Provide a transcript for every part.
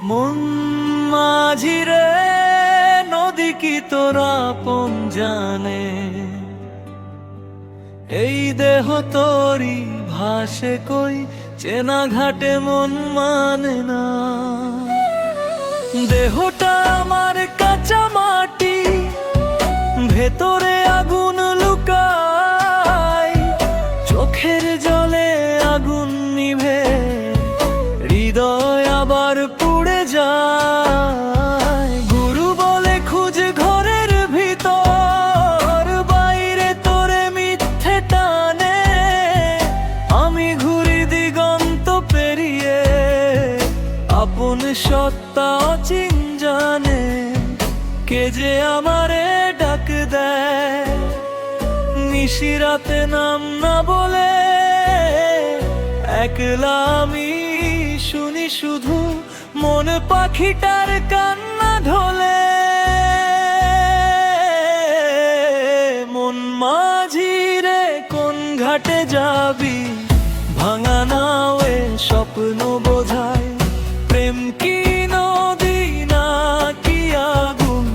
মন মাঝি রে, নদী কি তোরা আপন জানে? এই দেহ তোরি ভাসে কই, চেনা ঘাটে মন মানে না। দেহটা আমার কাঁচা মাটি, ভেতরে আগুন লুকায়। চোখের জলে আগুন নিভে, হৃদয় আবার পুড়ে যায়। গুরু বলে খুঁজ ঘরের ভিতর, বাইরে তোরে মিথ্যে টানে। আমি ঘুরি দিগন্ত পেরিয়ে, আপন সত্তা অচিন জানে। কে যে আমারে ডাক দেয়, নিশিরাতে নাম না বলে। একলা আমি শুনি শুধু, মন পাখিটার কান্না ঢোলে। মন মাঝি রে, কোন ঘাটে যাবি? ভাঙা নাওয়ে স্বপ্ন বোঝায়। প্রেম কি নদী না কি আগুন,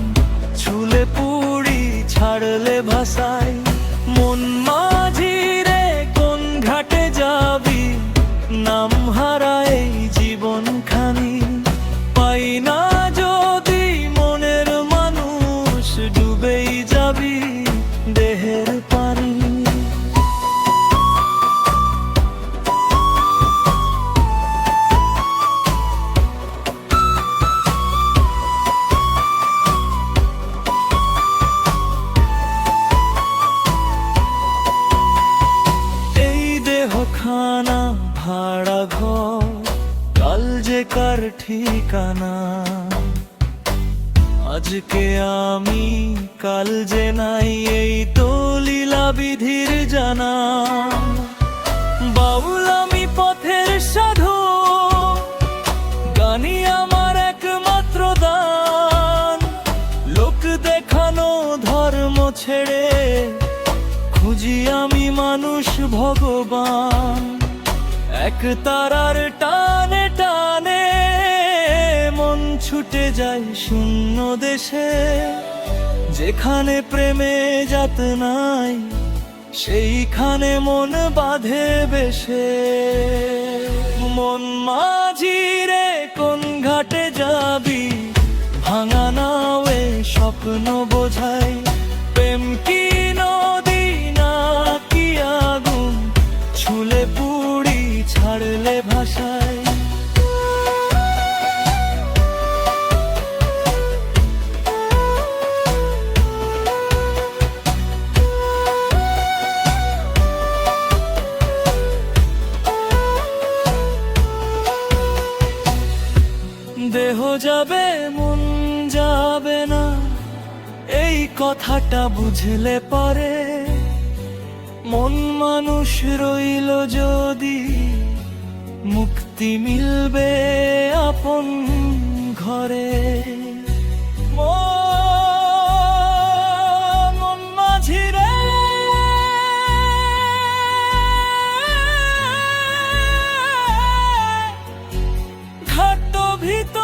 ছুলে পুড়ি ছাড়লে ভাসায়। মন মাঝি রে, কোন ঘাটে যাবি? নাম হারায় জীবন খানি, পাই না যদি মনের মানুষ, ডুবেই যাবি দেহের পানি। খানা ভাড়া ঘর, কাল যে কার ঠিকানা। আজকে আমি কাল যে নাই, এই তো লীলা বিধির জানা। বাউল আমি পথের সাধু, গানি আমার একমাত্র দান। লোক দেখানো ধর্ম ছেড়ে, খুঁজি আমি মানুষ ভগবান। এক তারার টানে টানে মন ছুটে যায় শূন্য দেশে। যেখানে প্রেমে যাত নাই, সেইখানে মন বাঁধে বেশে। মন মাঝি রে, কোন ঘাটে যাবি? ভাঙা নাওয়ে স্বপ্ন বোঝাই। প্রেম কি নদী না কি আগুন, ছুলে পুড়ি ছাড়লে ভাষায়। দেহ যাবে মন যাবে না, এই কথাটা বুঝলে পারে। মন মানুষ রইল যদি, মুক্তি মিলবে আপন ঘরে। মন মাঝি রে, ঘাট ভিতর